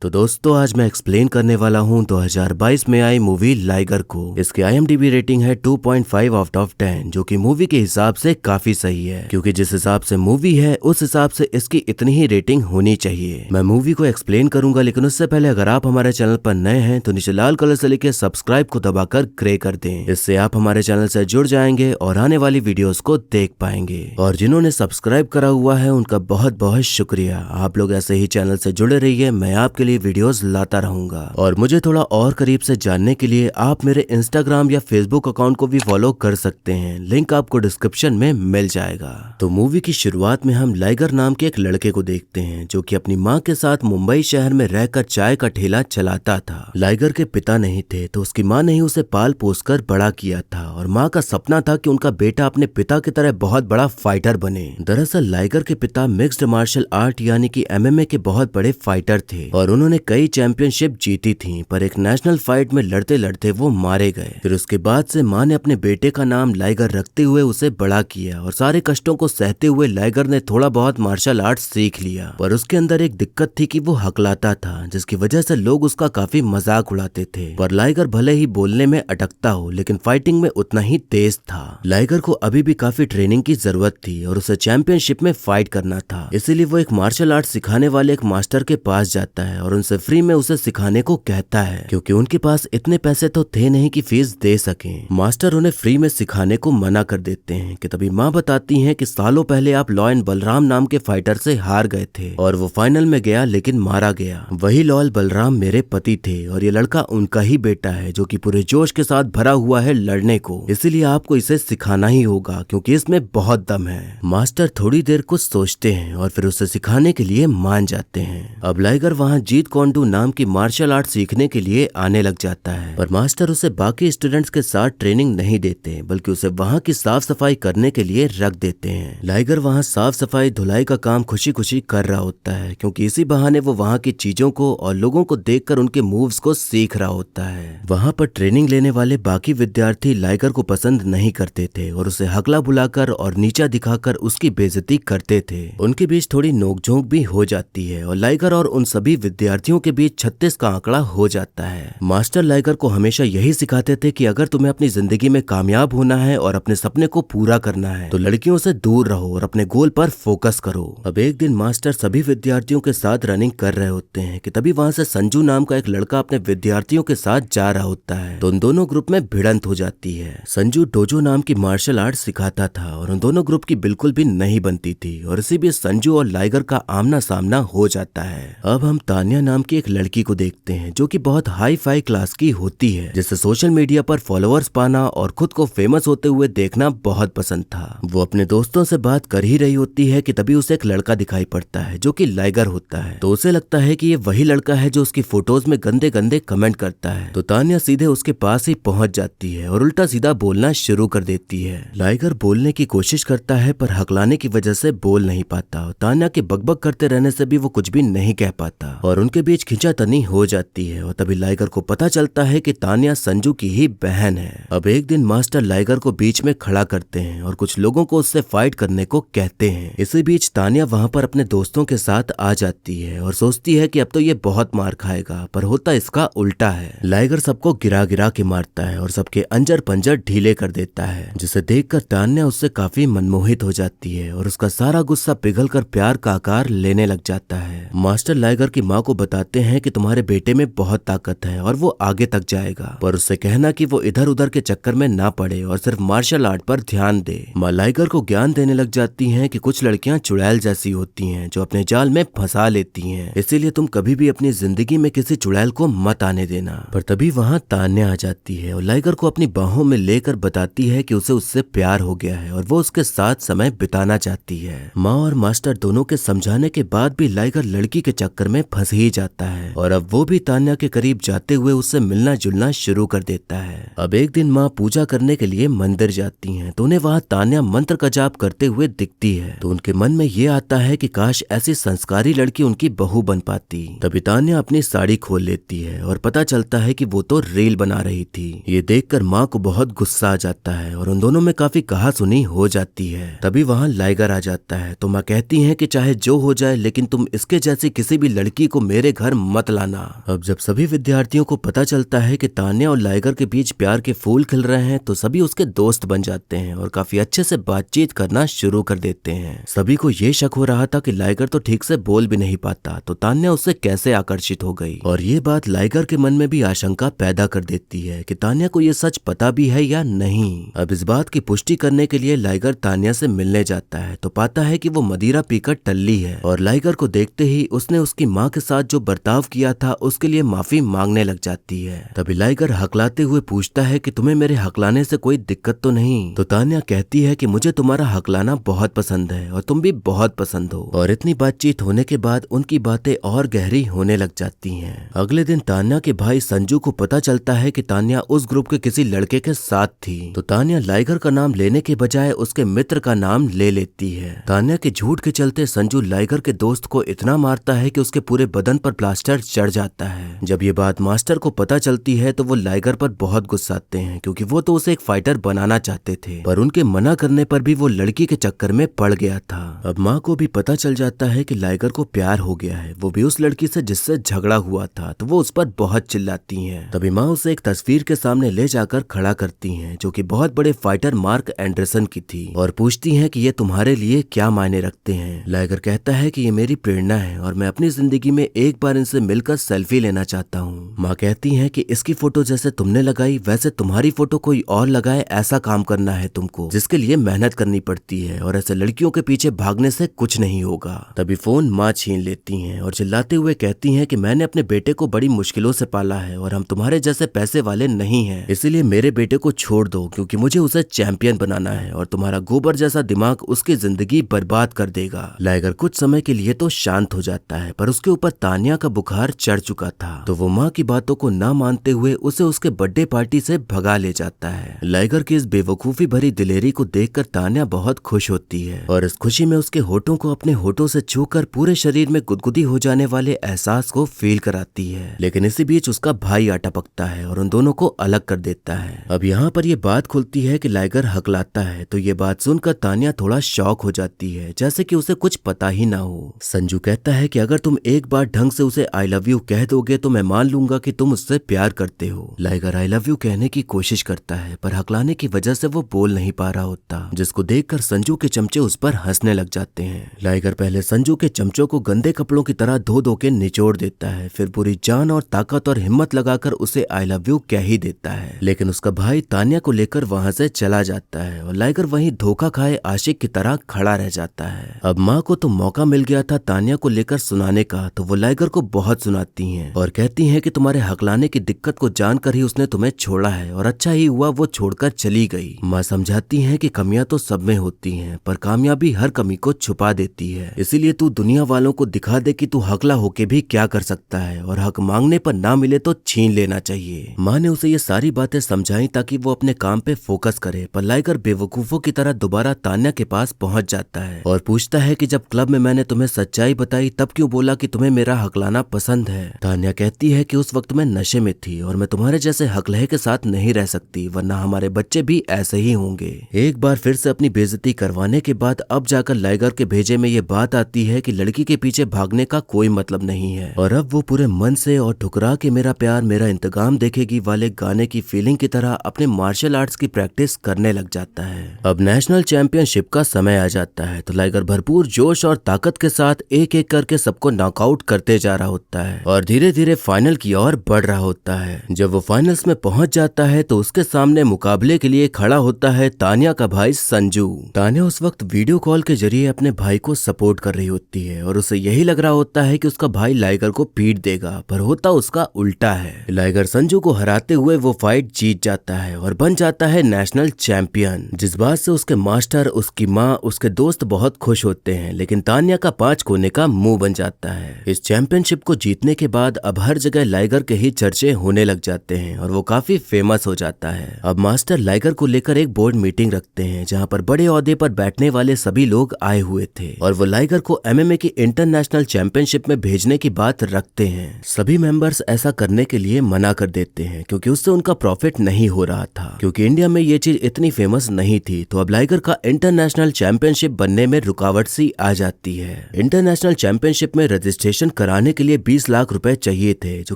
तो दोस्तों आज मैं एक्सप्लेन करने वाला हूँ 2022 में आई मूवी लाइगर को। इसकी IMDb रेटिंग है 2.5 आउट ऑफ 10 जो कि मूवी के हिसाब से काफी सही है, क्योंकि जिस हिसाब से मूवी है उस हिसाब से इसकी इतनी ही रेटिंग होनी चाहिए। मैं मूवी को एक्सप्लेन करूंगा, लेकिन उससे पहले अगर आप हमारे चैनल पर नए हैं तो नीचे लाल कलर से लिखे सब्सक्राइब को दबाकर ग्रे कर दें। इससे आप हमारे चैनल से जुड़ जाएंगे और आने वाली वीडियोस को देख पाएंगे। और जिन्होंने सब्सक्राइब करा हुआ है उनका बहुत बहुत शुक्रिया। आप लोग ऐसे ही चैनल से जुड़े रहिए, मैं आपके लिए वीडियोस लाता रहूंगा। और मुझे थोड़ा और करीब से जानने के लिए आप मेरे इंस्टाग्राम या फेसबुक अकाउंट को भी फॉलो कर सकते हैं, लिंक आपको डिस्क्रिप्शन में मिल जाएगा। तो मूवी की शुरुआत में हम लाइगर नाम के एक लड़के को देखते हैं जो कि अपनी माँ के साथ मुंबई शहर में रहकर चाय का ठेला चलाता था। लाइगर के पिता नहीं थे तो उसकी माँ ने ही उसे पाल पोस कर बड़ा किया था और माँ का सपना था कि उनका बेटा अपने पिता की तरह बहुत बड़ा फाइटर बने। दरअसल लाइगर के पिता मिक्स्ड मार्शल आर्ट यानी कि MMA के बहुत बड़े फाइटर थे और उन्होंने कई चैंपियनशिप जीती थी, पर एक नेशनल फाइट में लड़ते लड़ते वो मारे गए। फिर उसके बाद से माँ ने अपने बेटे का नाम लाइगर रखते हुए उसे बड़ा किया और सारे कष्टों को सहते हुए लाइगर ने थोड़ा बहुत मार्शल आर्ट सीख लिया। पर उसके अंदर एक दिक्कत थी कि वो हकलाता था, जिसकी वजह से लोग उसका काफी मजाक उड़ाते थे। पर लाइगर भले ही बोलने में अटकता हो लेकिन फाइटिंग में उतना ही तेज था। लाइगर को अभी भी काफी ट्रेनिंग की जरूरत थी और उसे चैंपियनशिप में फाइट करना था, इसीलिए वो एक मार्शल आर्ट सिखाने वाले एक मास्टर के पास जाता है और उनसे फ्री में उसे सिखाने को कहता है, क्योंकि उनके पास इतने पैसे तो थे नहीं कि फीस दे सकें। मास्टर उन्हें फ्री में सिखाने को मना कर देते हैं कि तभी माँ बताती हैं कि सालों पहले आप लॉयन बलराम नाम के फाइटर से हार गए थे और वो फाइनल में गया लेकिन मारा गया। वही लॉयल बलराम मेरे पति थे और ये लड़का उनका ही बेटा है जो कि पूरे जोश के साथ भरा हुआ है लड़ने को, इसीलिए आपको इसे सिखाना ही होगा क्योंकि इसमें बहुत दम है। मास्टर थोड़ी देर कुछ सोचते हैं और फिर उसे सिखाने के लिए मान जाते हैं। अब लाइगर वहाँ जीत कोंडू नाम की मार्शल आर्ट सीखने के लिए आने लग जाता है, पर मास्टर उसे बाकी स्टूडेंट्स के साथ ट्रेनिंग नहीं देते बल्कि उसे वहाँ की साफ सफाई करने के लिए रख देते हैं। लाइगर वहाँ साफ सफाई धुलाई का काम खुशी खुशी कर रहा होता है, क्योंकि इसी बहाने वो वहाँ की चीजों को और लोगों को देखकर उनके मूव्स को सीख रहा होता है। वहाँ पर ट्रेनिंग लेने वाले बाकी विद्यार्थी लाइगर को पसंद नहीं करते थे और उसे हकला बुलाकर और नीचा दिखाकर उसकी बेइज्जती करते थे। उनके बीच थोड़ी नोकझोंक भी हो जाती है और लाइगर और उन सभी विद्यार्थियों के बीच 36 का आंकड़ा हो जाता है। मास्टर लाइगर को हमेशा यही सिखाते थे कि अगर तुम्हें अपनी जिंदगी में कामयाब होना है और अपने सपने को पूरा करना है तो लड़कियों से दूर रहो और अपने गोल पर फोकस करो। अब एक दिन मास्टर सभी विद्यार्थियों के साथ रनिंग कर रहे होते हैं कि तभी वहां से संजू नाम का एक लड़का अपने विद्यार्थियों के साथ जा रहा होता है तो उन दोनों ग्रुप में भिड़ंत हो जाती है। संजू डोजो नाम की मार्शल आर्ट सिखाता था और उन दोनों ग्रुप की बिल्कुल भी नहीं बनती थी और इसी बीच संजू और लाइगर का आमना सामना हो जाता है। अब हम तान्या नाम की एक लड़की को देखते हैं जो कि बहुत हाई फाई क्लास की होती है, जिसे सोशल मीडिया पर फॉलोअर्स पाना और खुद को फेमस होते हुए देखना बहुत पसंद था। वो अपने दोस्तों से बात कर ही रही होती है कि तभी उसे एक लड़का दिखाई पड़ता है जो कि लाइगर होता है, तो उसे लगता है कि ये वही लड़का है जो उसकी फोटोज में गंदे गंदे कमेंट करता है। तो तान्या सीधे उसके पास ही पहुंच जाती है और उल्टा सीधा बोलना शुरू कर देती है। लाइगर बोलने की कोशिश करता है पर हकलाने की वजह से बोल नहीं पाता। तान्या के बकबक करते रहने से भी वो कुछ भी नहीं कह पाता और उनके बीच खींचातानी हो जाती है और तभी लाइगर को पता चलता है कि तान्या संजू की ही बहन है। अब एक दिन मास्टर लाइगर को बीच में खड़ा करते हैं और कुछ लोगों को उससे फाइट करने को कहते हैं। इसी बीच तान्या वहां पर अपने दोस्तों के साथ आ जाती है और सोचती है कि अब तो ये बहुत मार खाएगा, पर होता इसका उल्टा है। लाइगर सबको गिरा गिरा के मारता है और सबके अंजर पंजर ढीले कर देता है, जिसे देखकर तान्या उससे काफी मनमोहित हो जाती है और उसका सारा गुस्सा पिघलकर प्यार का आकार लेने लग जाता है। मास्टर लाइगर की माँ को बताते हैं कि तुम्हारे बेटे में बहुत ताकत है और वो आगे तक जाएगा, पर उससे कहना कि वो इधर उधर के चक्कर में ना पड़े और सिर्फ मार्शल आर्ट पर ध्यान दे। माँ लाइगर को ज्ञान देने लग जाती हैं कि कुछ लड़कियां चुड़ैल जैसी होती हैं जो अपने जाल में फंसा लेती हैं, इसीलिए तुम कभी भी अपनी जिंदगी में किसी चुड़ैल को मत आने देना। पर तभी वहाँ तान्या आ जाती है और लाइगर को अपनी बाहों में लेकर बताती है कि उसे उससे प्यार हो गया है और वो उसके साथ समय बिताना चाहती है। माँ और मास्टर दोनों के समझाने के बाद भी लाइगर लड़की के चक्कर में फंस ही जाता है और अब वो भी तान्या के करीब जाते हुए उससे मिलना जुलना शुरू कर देता है। अब एक दिन माँ पूजा करने के लिए मंदिर जाती हैं तो उन्हें वहाँ तान्या मंत्र का जाप करते हुए दिखती है, तो उनके मन में ये आता है कि काश ऐसी संस्कारी लड़की उनकी बहू बन पाती। तभी तान्या अपनी साड़ी खोल लेती है और पता चलता है कि वो तो रील बना रही थी। ये देखकर माँ को बहुत गुस्सा आ जाता है और उन दोनों में काफी कहासुनी हो जाती है। तभी वहाँ लाइगर आ जाता है तो माँ कहती है कि चाहे जो हो जाए लेकिन तुम इसके जैसी किसी भी लड़की को मेरे घर मत लाना। अब जब सभी विद्यार्थियों को पता चलता है कि तान्या और लाइगर के बीच प्यार के फूल खिल रहे हैं तो सभी उसके दोस्त बन जाते हैं और काफी अच्छे से बातचीत करना शुरू कर देते हैं। सभी को ये शक हो रहा था कि लाइगर तो ठीक से बोल भी नहीं पाता, तो तान्या उससे कैसे आकर्षित हो गई। और ये बात लाइगर के मन में भी आशंका पैदा कर देती है कि तान्या को ये सच पता भी है या नहीं। अब इस बात की पुष्टि करने के लिए लाइगर तान्या से मिलने जाता है तो पाता है कि वो मदिरा पीकर टल्ली है और लाइगर को देखते ही उसने उसकी माँ के साथ जो बर्ताव किया था उसके लिए माफी मांगने लग जाती है। तभी लाइगर हकलाते हुए पूछता है कि तुम्हें मेरे हकलाने से कोई दिक्कत तो नहीं। तो तान्या कहती है कि मुझे तुम्हारा हकलाना बहुत पसंद है और तुम भी बहुत पसंद हो। और इतनी बातचीत होने के बाद उनकी बातें और गहरी होने लग जाती हैं। अगले दिन तान्या के भाई संजू को पता चलता है कि तान्या उस ग्रुप के किसी लड़के के साथ थी, तो तान्या लाइगर का नाम लेने के बजाय उसके मित्र का नाम ले लेती है। तान्या के झूठ के चलते संजू लाइगर के दोस्त को इतना मारता है कि उसके पूरे बदन पर प्लास्टर चढ़ जाता है। जब ये बात मास्टर को पता चलती है तो वो लाइगर पर बहुत गुस्साते हैं क्योंकि वो तो उसे एक फाइटर बनाना चाहते थे, पर उनके मना करने पर भी वो लड़की के चक्कर में पड़ गया था। अब माँ को भी पता चल जाता है कि लाइगर को प्यार हो गया है, वो भी उस लड़की से जिससे झगड़ा हुआ था, तो वो उस पर बहुत चिल्लाती हैं। तभी माँ उसे एक तस्वीर के सामने ले जाकर खड़ा करती हैं जो कि बहुत बड़े फाइटर मार्क एंडरसन की थी और पूछती हैं कि ये तुम्हारे लिए क्या मायने रखते हैं। लाइगर कहता है कि ये मेरी प्रेरणा है और मैं अपनी जिंदगी में एक बार इनसे मिलकर सेल्फी लेना चाहता हूँ। माँ कहती हैं कि इसकी फोटो जैसे तुमने लगाई वैसे तुम्हारी फोटो कोई और लगाए, ऐसा काम करना है तुमको, जिसके लिए मेहनत करनी पड़ती है और ऐसे लड़कियों के पीछे भागने से कुछ नहीं होगा। तभी फोन माँ छीन लेती हैं और चिल्लाते हुए कहती हैं कि मैंने अपने बेटे को बड़ी मुश्किलों से पाला है और हम तुम्हारे जैसे पैसे वाले नहीं हैं, इसीलिए मेरे बेटे को छोड़ दो क्योंकि मुझे उसे चैंपियन बनाना है और तुम्हारा गोबर जैसा दिमाग उसकी जिंदगी बर्बाद कर देगा। लाइगर कुछ समय के लिए तो शांत हो जाता है, पर उसके ऊपर तान्या का बुखार चढ़ चुका था, तो वो माँ की बातों को ना मानते हुए उसे उसके बर्थडे पार्टी से भगा ले जाता है। लाइगर की इस बेवकूफी भरी दिलेरी को देखकर तान्या बहुत खुश होती है और इस खुशी में उसके होठों को अपने होठों से छूकर पूरे शरीर में गुदगुदी हो जाने वाले एहसास को फील कराती है। लेकिन इसी बीच उसका भाई आ टपकता है और उन दोनों को अलग कर देता है। अब यहाँ पर ये बात खुलती है कि लाइगर हकलाता है, तो ये बात सुनकर तान्या थोड़ा शॉक हो जाती है, जैसे कि उसे कुछ पता ही ना हो। संजू कहता है कि अगर तुम एक बार ढंग से उसे आई लव यू कह दोगे तो मैं मान लूंगा कि तुम उससे प्यार करते हो। लाइगर आई लव यू कहने की कोशिश करता है, पर हकलाने की वजह से वो बोल नहीं पा रहा होता, जिसको देखकर संजू के चमचे उस पर हंसने लग जाते हैं। लाइगर पहले संजू के चमचों को गंदे कपड़ों की तरह धो धो के निचोड़ देता है, फिर पूरी जान और ताकत और हिम्मत लगाकर उसे आई लव यू कह ही देता है। लेकिन उसका भाई तान्या को लेकर वहां से चला जाता है और लाइगर वहीं धोखा खाए आशिक की तरह खड़ा रह जाता है। अब माँ को तो मौका मिल गया था तान्या को लेकर सुनाने का, तो वो लाइगर को बहुत सुनाती हैं और कहती हैं कि तुम्हारे हकलाने की दिक्कत को जानकर ही उसने तुम्हें छोड़ा है और अच्छा ही हुआ वो छोड़कर चली गई। माँ समझाती हैं कि कमियां तो सब में होती हैं, पर कामयाबी हर कमी को छुपा देती है, इसीलिए तू दुनिया वालों को दिखा दे कि तू हकला होके भी क्या कर सकता है और हक मांगने पर ना मिले तो छीन लेना चाहिए। माँ ने उसे ये सारी बातें समझाई ताकि वो अपने काम पे फोकस करे, पर लाइगर बेवकूफों की तरह दोबारा तान्या के पास पहुंच जाता है और पूछता है कि जब क्लब में मैंने तुम्हें सच्चाई बताई तब क्यों बोला कि तुम्हें मेरा हकलाना पसंद है। तान्या कहती है कि उस वक्त मैं नशे में थी और मैं तुम्हारे जैसे हकलहे के साथ नहीं रह सकती, वरना हमारे बच्चे भी ऐसे ही होंगे। एक बार फिर से अपनी बेइज्जती करवाने के बाद अब जाकर लाइगर के भेजे में ये बात आती है कि लड़की के पीछे भागने का कोई मतलब नहीं है और अब वो पूरे मन से और ठुकरा के मेरा प्यार मेरा इंतकाम देखेगी वाले गाने की फीलिंग की तरह अपने मार्शल आर्ट्स की प्रैक्टिस करने लग जाता है। अब नेशनल चैंपियनशिप का समय आ जाता है, तो लाइगर भरपूर जोश और ताकत के साथ एक एक करके सबको नॉकआउट करते जा रहा होता है और धीरे धीरे फाइनल की ओर बढ़ रहा होता है। जब वो फाइनल्स में पहुंच जाता है तो उसके सामने मुकाबले के लिए खड़ा होता है तान्या का भाई संजू। तान्या उस वक्त वीडियो कॉल के जरिए अपने भाई को सपोर्ट कर रही होती है और उसे यही लग रहा होता है कि उसका भाई लाइगर को पीट देगा, पर होता उसका उल्टा है। लाइगर संजू को हराते हुए वो फाइट जीत जाता है और बन जाता है नेशनल चैंपियन, जिस बात से उसके मास्टर, उसकी माँ, उसके दोस्त बहुत खुश होते हैं, लेकिन तान्या का 5 कोने का मुंह बन जाता है। इस चैंपियनशिप को जीतने के बाद अब हर जगह लाइगर के ही चर्चे होने लग जाते हैं और वो काफी फेमस हो जाता है। अब मास्टर लाइगर को लेकर एक बोर्ड मीटिंग रखते हैं जहाँ पर बड़े ओहदे पर बैठने वाले सभी लोग आए हुए थे और वो लाइगर को MMA की इंटरनेशनल चैंपियनशिप में भेजने की बात रखते हैं। सभी मेंबर्स ऐसा करने के लिए मना कर देते हैं क्योंकि उससे उनका प्रॉफिट नहीं हो रहा था, क्योंकि इंडिया में ये चीज इतनी फेमस नहीं थी। तो अब लाइगर का इंटरनेशनल चैंपियनशिप बनने में रुकावट सी आ जाती है। इंटरनेशनल चैंपियनशिप में रजिस्ट्रेशन कराने के लिए 20 लाख रुपए चाहिए थे, जो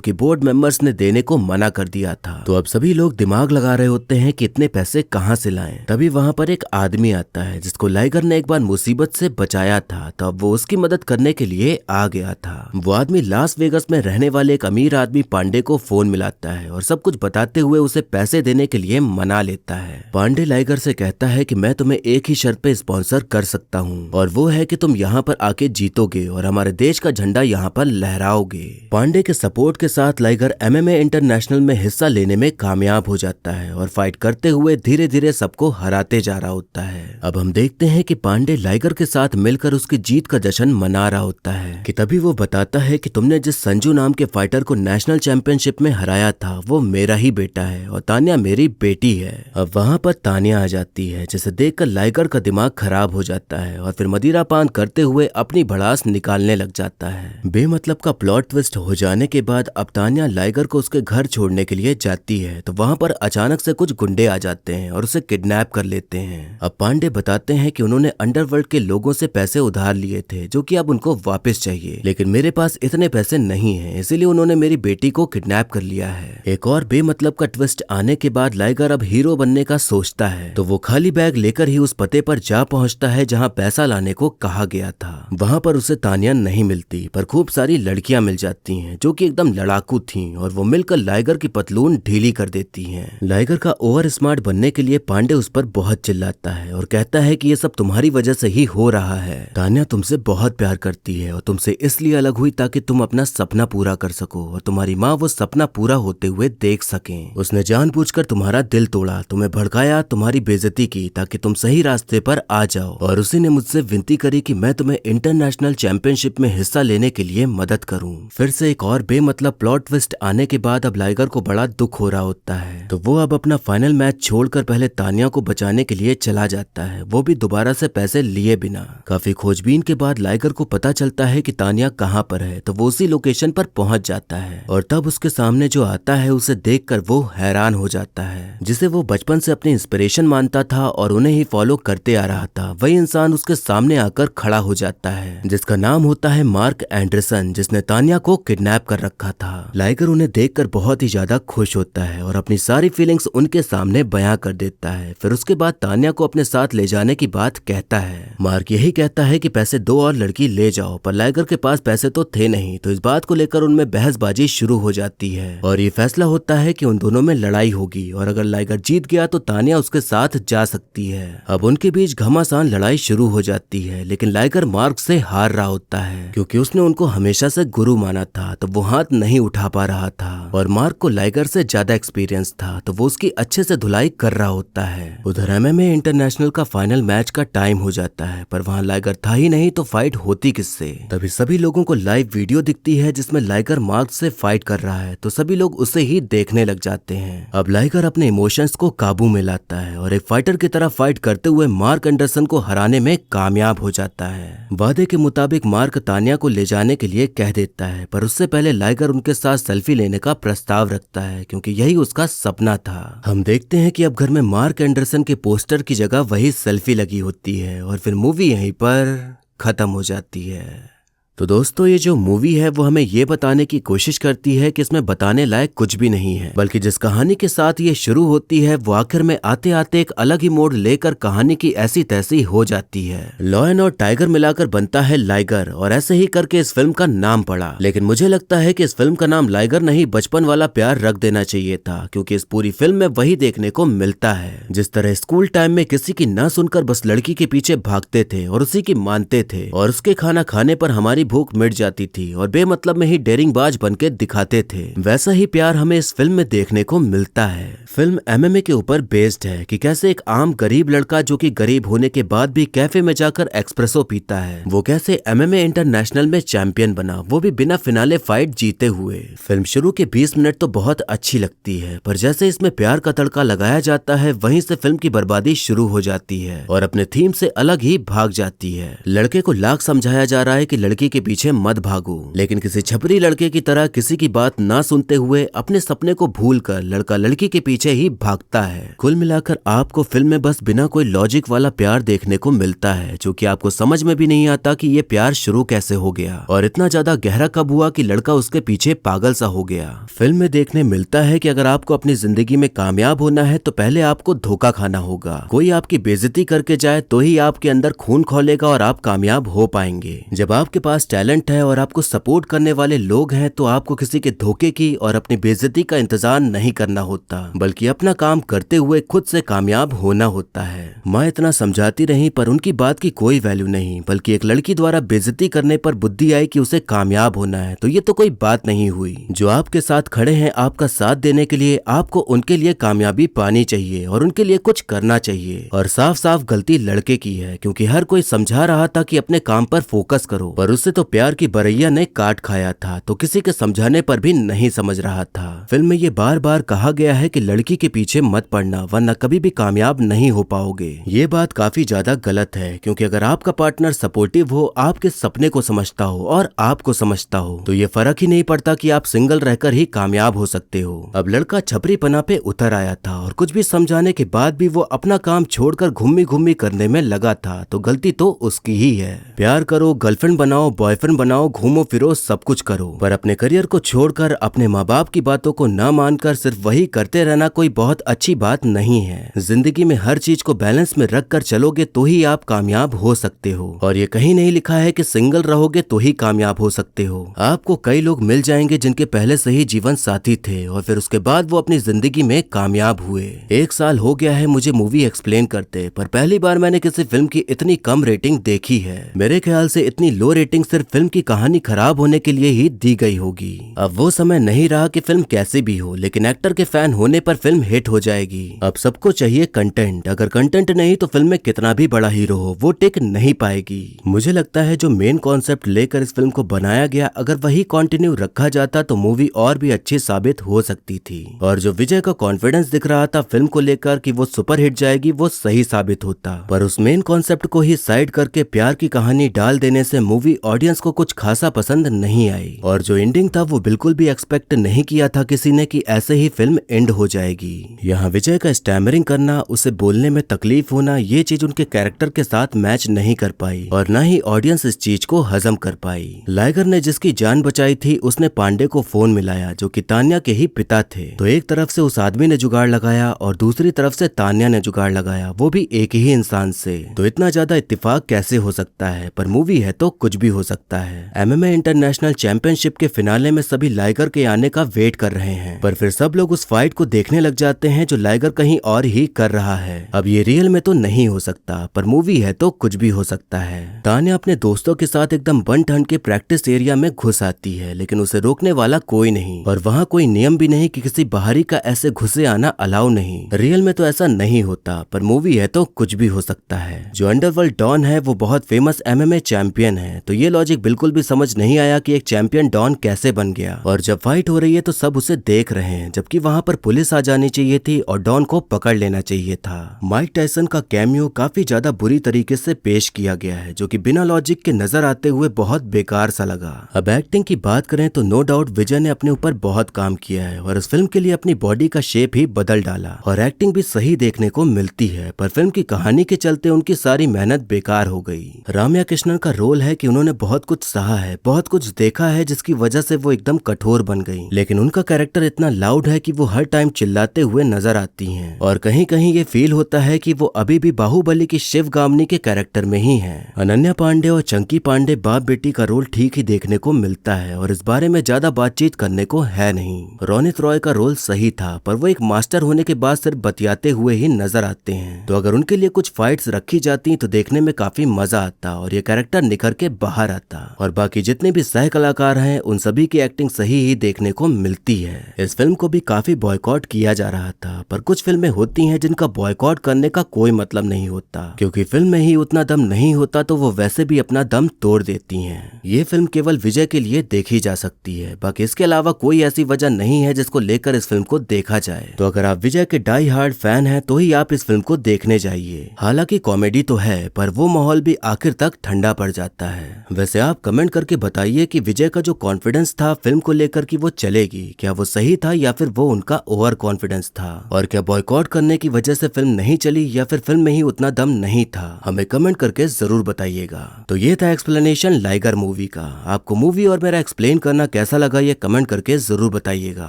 कि बोर्ड मेंबर्स ने देने को मना कर दिया था। तो अब सभी लोग दिमाग लगा रहे होते हैं कि इतने पैसे कहां से लाएं। तभी वहां पर एक आदमी आता है जिसको लाइगर ने एक बार मुसीबत से बचाया था, तो अब वो उसकी मदद करने के लिए आ गया था। वो आदमी लास वेगस में रहने वाले एक अमीर आदमी पांडे को फोन मिलाता है और सब कुछ बताते हुए उसे पैसे देने के लिए मना लेता है। पांडे लाइगर से कहता है कि मैं तुम्हें एक ही शर्त पे स्पॉन्सर कर सकता हूँ, और वो है कि तुम यहाँ पर आके जीतोगे और हमारे देश का झंडा यहाँ पर लहराओगे। पांडे के सपोर्ट के साथ लाइगर MMA इंटरनेशनल में हिस्सा लेने में कामयाब हो जाता है और फाइट करते हुए धीरे धीरे सबको हराते जा रहा होता है। अब हम देखते हैं कि पांडे लाइगर के साथ मिलकर उसकी जीत का जश्न मना रहा होता है कि तभी वो बताता है कि तुमने जिस संजू नाम के फाइटर को नेशनल चैंपियनशिप में हराया था वो मेरा ही बेटा है और तान्या मेरी बेटी है। अब वहाँ पर तान्या आ जाती है, जिसे देखकर लाइगर का दिमाग खराब हो जाता है और फिर मदिरा पान करते हुए अपनी भड़ास निकालने लग जाता है। बेमतलब का प्लॉट ट्विस्ट हो जाने के बाद अब तान्या लाइगर को उसके घर छोड़ने के लिए जाती है, तो वहाँ पर अचानक से कुछ गुंडे आ जाते हैं और उसे किडनैप कर लेते हैं। अब पांडे बताते हैं कि उन्होंने अंडरवर्ल्ड के लोगों से पैसे उधार लिए थे जो कि अब उनको वापस चाहिए, लेकिन मेरे पास इतने पैसे नहीं हैं, इसीलिए उन्होंने मेरी बेटी को किडनैप कर लिया है। एक और बेमतलब का ट्विस्ट आने के बाद लाइगर अब हीरो बनने का सोचता है, तो वो खाली बैग लेकर ही उस पते पर जा पहुंचता है जहां पैसा लाने को कहा गया था। वहां पर उसे तान्या नहीं मिलती, पर खूब सारी लड़कियां मिल जाती हैं जो कि एकदम लड़ाकू थीं और वो मिलकर लाइगर की पतलून ढीली कर देती हैं। लाइगर का ओवर स्मार्ट बनने के लिए पांडे उस पर बहुत चिल्लाता है और कहता है कि ये सब तुम्हारी वजह से ही हो रहा है। तान्या तुमसे बहुत प्यार करती है और तुमसे इसलिए अलग हुई ताकि तुम अपना सपना पूरा कर सको और तुम्हारी माँ वो सपना पूरा होते हुए देख सकें। उसने जानबूझकर तुम्हारा दिल तोड़ा, तुम्हें भड़काया, तुम्हारी बेइज्जती की ताकि तुम सही रास्ते पर आ जाओ, और उसी ने मुझसे विनती करी कि मैं तुम्हें इंटरनेशनल चैंपियनशिप में हिस्सा लेने के लिए मदद करूं। फिर से एक और बेमतलब प्लॉट ट्विस्ट आने के बाद अब लाइगर को बड़ा दुख हो रहा होता है, तो वो अब अपना फाइनल मैच छोड़कर पहले तान्या को बचाने के लिए चला जाता है, वो भी दोबारा से पैसे लिए बिना। काफी खोजबीन के बाद लाइगर को पता चलता है कि तान्या कहाँ पर है, तो वो उसी लोकेशन पर पहुंच जाता है और तब उसके सामने जो आता है उसे देखकर वो हैरान हो जाता है, जिसे वो बचपन से अपनी इंस्पिरेशन मानता था और उन्हें ही फॉलो करते आ रहा था। वही इंसान उसके सामने आकर खड़ा हो जाता है जिसका नाम होता है मार्क एंडरसन, जिसने तान्या को किडनैप कर रखा था। लाइगर उन्हें देखकर बहुत ही ज्यादा खुश होता है और अपनी सारी फीलिंग्स उनके सामने बयां कर देता है। फिर उसके बाद तान्या को अपने साथ ले जाने की बात कहता है। मार्क यही कहता है कि पैसे दो और लड़की ले जाओ, पर लाइगर के पास पैसे तो थे नहीं, तो इस बात को लेकर उनमें बहसबाजी शुरू हो जाती है और ये फैसला होता है कि उन दोनों में लड़ाई होगी और अगर लाइगर जीत गया तो तान्या उसके साथ जा सकती है। अब उनके बीच घमासान लड़ाई शुरू हो जाती है, लेकिन लाइगर मार्क से हार रहा होता है क्योंकि उसने उनको हमेशा से गुरु माना था, तो वो हाथ नहीं उठा पा रहा था और मार्क को लाइगर से ज्यादा एक्सपीरियंस था, तो वो उसकी अच्छे से धुलाई कर रहा होता है। उधर MMA इंटरनेशनल का फाइनल मैच का टाइम हो जाता है, पर वहाँ लाइगर था ही नहीं तो फाइट होती किससे। तभी सभी लोगों को लाइव वीडियो दिखती है जिसमें लाइगर मार्क से फाइट कर रहा है, तो सभी लोग उसे ही देखने लग जाते हैं। अब लाइगर अपने इमोशंस को काबू में लाता है और एक फाइटर की तरह फाइट करते हुए मार्क एंडरसन को हराने में कामयाब हो जाता है। वादे के मुताबिक मार्क तान्या को ले जाने के लिए कह देता है, पर उससे पहले लाइगर उनके साथ सेल्फी लेने का प्रस्ताव रखता है क्योंकि यही उसका सपना था। हम देखते हैं कि अब घर में मार्क एंडरसन के पोस्टर की जगह वही सेल्फी लगी होती है और फिर मूवी यहीं पर खत्म हो जाती है। तो दोस्तों ये जो मूवी है वो हमें ये बताने की कोशिश करती है कि इसमें बताने लायक कुछ भी नहीं है, बल्कि जिस कहानी के साथ ये शुरू होती है वो आखिर में आते आते एक अलग ही मोड़ लेकर कहानी की ऐसी तैसी हो जाती है। लॉयन और टाइगर मिलाकर बनता है लाइगर और ऐसे ही करके इस फिल्म का नाम पड़ा, लेकिन मुझे लगता है कि इस फिल्म का नाम लाइगर नहीं बचपन वाला प्यार रख देना चाहिए था, क्योंकि इस पूरी फिल्म में वही देखने को मिलता है। जिस तरह स्कूल टाइम में किसी की न सुनकर बस लड़की के पीछे भागते थे और उसी की मानते थे और उसके खाना खाने पर हमारी भूख मिट जाती थी और बेमतलब में ही डेरिंगबाज बनके दिखाते थे, वैसा ही प्यार हमें इस फिल्म में देखने को मिलता है। फिल्म MMA के ऊपर बेस्ड है कि कैसे एक आम गरीब लड़का जो कि गरीब होने के बाद भी कैफे में जाकर एक्सप्रेसो पीता है, वो कैसे MMA इंटरनेशनल में चैंपियन बना, वो भी बिना फिनाले फाइट जीते हुए। फिल्म शुरू के 20 मिनट तो बहुत अच्छी लगती है, पर जैसे इसमें प्यार का तड़का लगाया जाता है वहीं से फिल्म की बर्बादी शुरू हो जाती है और अपने थीम से अलग ही भाग जाती है। लड़के को लाख समझाया जा रहा है कि लड़की के पीछे मत भागो। लेकिन किसी छपरी लड़के की तरह किसी की बात ना सुनते हुए अपने सपने को भूलकर लड़का लड़की के पीछे ही भागता है। कुल मिलाकर आपको फिल्म में बस बिना कोई लॉजिक वाला प्यार देखने को मिलता है, जो कि आपको समझ में भी नहीं आता कि ये प्यार शुरू कैसे हो गया और इतना ज्यादा गहरा कब हुआ कि लड़का उसके पीछे पागल सा हो गया। फिल्म में देखने मिलता है कि अगर आपको अपनी जिंदगी में कामयाब होना है तो पहले आपको धोखा खाना होगा। कोई आपकी बेइज्जती करके जाए तो ही आपके अंदर खून खौलेगा और आप कामयाब हो पाएंगे। जब आपके पास टैलेंट है और आपको सपोर्ट करने वाले लोग हैं तो आपको किसी के धोखे की और अपनी बेइज्जती का इंतजार नहीं करना होता, बल्कि अपना काम करते हुए खुद से कामयाब होना होता है। माँ इतना समझाती रही पर उनकी बात की कोई वैल्यू नहीं, बल्कि एक लड़की द्वारा बेइज्जती करने पर बुद्धि आई कि उसे कामयाब होना है तो ये तो कोई बात नहीं हुई। जो आपके साथ खड़े हैं आपका साथ देने के लिए, आपको उनके लिए कामयाबी पानी चाहिए और उनके लिए कुछ करना चाहिए। और साफ साफ गलती लड़के की है, क्योंकि हर कोई समझा रहा था कि अपने काम पर फोकस करो, पर उससे तो प्यार की बरैया ने काट खाया था, तो किसी के समझाने पर भी नहीं समझ रहा था। फिल्म में ये बार बार कहा गया है कि लड़की के पीछे मत पड़ना वरना कभी भी कामयाब नहीं हो पाओगे। ये बात काफी ज्यादा गलत है, क्योंकि अगर आपका पार्टनर सपोर्टिव हो, आपके सपने को समझता हो और आपको समझता हो तो ये फर्क ही नहीं पड़ता कि आप सिंगल रहकर ही कामयाब हो सकते हो। अब लड़का छपरीपना पे उतर आया था और कुछ भी समझाने के बाद भी वो अपना काम छोड़कर घूमी घूमी करने में लगा था, तो गलती तो उसकी ही है। प्यार करो, गर्लफ्रेंड बनाओ, बॉयफ्रेंड बनाओ, घूमो फिरो, सब कुछ करो, पर अपने करियर को छोड़कर अपने माँ बाप की बातों को न मानकर सिर्फ वही करते रहना कोई बहुत अच्छी बात नहीं है। जिंदगी में हर चीज को बैलेंस में रख कर चलोगे तो ही आप कामयाब हो सकते हो, और ये कहीं नहीं लिखा है कि सिंगल रहोगे तो ही कामयाब हो सकते हो। आपको कई लोग मिल जाएंगे जिनके पहले से ही जीवन साथी थे और फिर उसके बाद वो अपनी जिंदगी में कामयाब हुए। 1 साल हो गया है मुझे मूवी एक्सप्लेन करते, पर पहली बार मैंने किसी फिल्म की इतनी कम रेटिंग देखी है। मेरे ख्याल से इतनी लो रेटिंग सिर्फ फिल्म की कहानी खराब होने के लिए ही दी गई होगी। अब वो समय नहीं रहा कि फिल्म कैसी भी हो, लेकिन एक्टर के फैन होने पर फिल्म हिट हो जाएगी। अब सबको चाहिए कंटेंट, अगर कंटेंट नहीं तो फिल्म में कितना भी बड़ा हीरो हो वो टिक नहीं पाएगी। मुझे लगता है जो मेन कॉन्सेप्ट लेकर इस फिल्म को बनाया गया, अगर वही कंटिन्यू रखा जाता तो मूवी और भी अच्छी साबित हो सकती थी। और जो विजय का कॉन्फिडेंस दिख रहा था फिल्म को लेकर कि वो सुपर हिट जाएगी, वो सही साबित होता। पर उस मेन कॉन्सेप्ट को ही साइड करके प्यार की कहानी डाल देने से मूवी ऑडियंस को कुछ खासा पसंद नहीं आई। और जो एंडिंग था वो बिल्कुल भी एक्सपेक्ट नहीं किया था किसी ने कि ऐसे ही फिल्म एंड हो जाएगी। यहाँ विजय का स्टैमरिंग करना, उसे बोलने में तकलीफ होना, ये चीज उनके कैरेक्टर के साथ मैच नहीं कर पाई और न ही ऑडियंस इस चीज को हजम कर पाई। लाइगर ने जिसकी जान बचाई थी उसने पांडे को फोन मिलाया जो कि तान्या के ही पिता थे, तो एक तरफ से उस आदमी ने जुगाड़ लगाया और दूसरी तरफ से तान्या ने जुगाड़ लगाया, वो भी एक ही इंसान से। तो इतना ज्यादा इत्तेफाक कैसे हो सकता है? पर मूवी है तो कुछ भी हो सकता है। MMA इंटरनेशनल चैंपियनशिप के फिनाले में सभी लाइगर के आने का वेट कर रहे हैं, पर फिर सब लोग उस फाइट को देखने लग जाते हैं जो लाइगर कहीं और ही कर रहा है। अब ये रियल में तो नहीं हो सकता, पर मूवी है तो कुछ भी हो सकता है। तान्या अपने दोस्तों के साथ एकदम बन ठन के प्रैक्टिस एरिया में घुस आती है, लेकिन उसे रोकने वाला कोई नहीं और वहाँ कोई नियम भी नहीं कि किसी बाहरी का ऐसे घुसे आना अलाउ नहीं। रियल में तो ऐसा नहीं होता, पर मूवी है तो कुछ भी हो सकता है। जो अंडरवर्ल्ड डॉन है वो बहुत फेमस MMA चैंपियन है, तो ये लॉजिक बिल्कुल भी समझ नहीं आया कि एक चैंपियन डॉन कैसे बन गया। और जब फाइट हो रही है तो सब उसे देख रहे हैं, जबकि वहाँ पर पुलिस आ जानी चाहिए थी और डॉन को पकड़ लेना चाहिए था। माइक टायसन का कैमियो काफी ज्यादा बुरी तरीके से पेश किया गया है, जो कि बिना लॉजिक के नजर आते हुए बहुत बेकार सा लगा। अब एक्टिंग की बात करें तो नो डाउट विजय ने अपने ऊपर बहुत काम किया है और इस फिल्म के लिए अपनी बॉडी का शेप ही बदल डाला और एक्टिंग भी सही देखने को मिलती है, पर फिल्म की कहानी के चलते उनकी सारी मेहनत बेकार हो गई। राम्या कृष्णन का रोल है कि उन्होंने बहुत कुछ सहा है, बहुत कुछ देखा है, जिसकी वजह से वो एकदम कठोर बन गई, लेकिन उनका कैरेक्टर इतना लाउड है कि वो हर टाइम चिल्लाते हुए नजर आती हैं और कहीं कहीं ये फील होता है कि वो अभी भी बाहुबली की शिव गामनी के कैरेक्टर में ही हैं। अनन्या पांडे और चंकी पांडे बाप बेटी का रोल ठीक ही देखने को मिलता है और इस बारे में ज्यादा बातचीत करने को है नहीं। रोनित रॉय का रोल सही था, पर वो एक मास्टर होने के बाद सिर्फ बतियाते हुए ही नजर आते हैं, तो अगर उनके लिए कुछ फाइट्स रखी जाती तो देखने में काफी मजा आता और ये कैरेक्टर निखर के बाहर आता। और बाकी जितने भी सह कलाकार हैं उन सभी की एक्टिंग सही ही देखने को मिलती है। इस फिल्म को भी काफी बॉयकॉट किया जा रहा था, पर कुछ फिल्में होती हैं जिनका बॉयकॉट करने का कोई मतलब नहीं होता, क्योंकि फिल्म में ही उतना दम नहीं होता तो वो वैसे भी अपना दम तोड़ देती हैं। ये फिल्म केवल विजय के लिए देखी जा सकती है, बाकी इसके अलावा कोई ऐसी वजह नहीं है जिसको लेकर इस फिल्म को देखा जाए। तो अगर आप विजय के डाई हार्ड फैन हैं तो ही आप इस फिल्म को देखने जाइए। हालांकि कॉमेडी तो है, पर वो माहौल भी आखिर तक ठंडा पड़ जाता है। वैसे आप कमेंट करके बताइए कि विजय का जो कॉन्फिडेंस था फिल्म को लेकर कि वो चलेगी, क्या वो सही था या फिर वो उनका ओवर कॉन्फिडेंस था, और क्या बॉयकॉट करने की वजह से फिल्म नहीं चली या फिर फिल्म में ही उतना दम नहीं था। हमें कमेंट करके जरूर बताइएगा। तो ये था एक्सप्लेनेशन लाइगर मूवी का। आपको मूवी और मेरा एक्सप्लेन करना कैसा लगा ये कमेंट करके जरूर बताइएगा।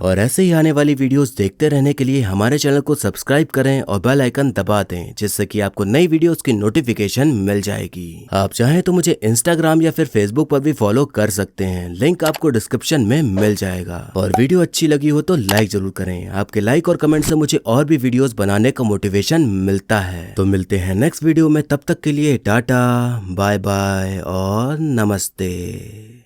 और ऐसे ही आने वाली वीडियोस देखते रहने के लिए हमारे चैनल को सब्सक्राइब करें और बेल आइकन दबा दें, जिससे कि आपको नई वीडियोस की नोटिफिकेशन मिल जाएगी। आप चाहें तो मुझे इंस्टाग्राम या फिर फेसबुक पर भी फॉलो कर सकते हैं, लिंक आपको डिस्क्रिप्शन में मिल जाएगा। और वीडियो अच्छी लगी हो तो लाइक जरूर करें। आपके लाइक और कमेंट से मुझे और भी वीडियोस बनाने का मोटिवेशन मिलता है। तो मिलते हैं नेक्स्ट वीडियो में, तब तक के लिए टाटा बाय बाय और नमस्ते।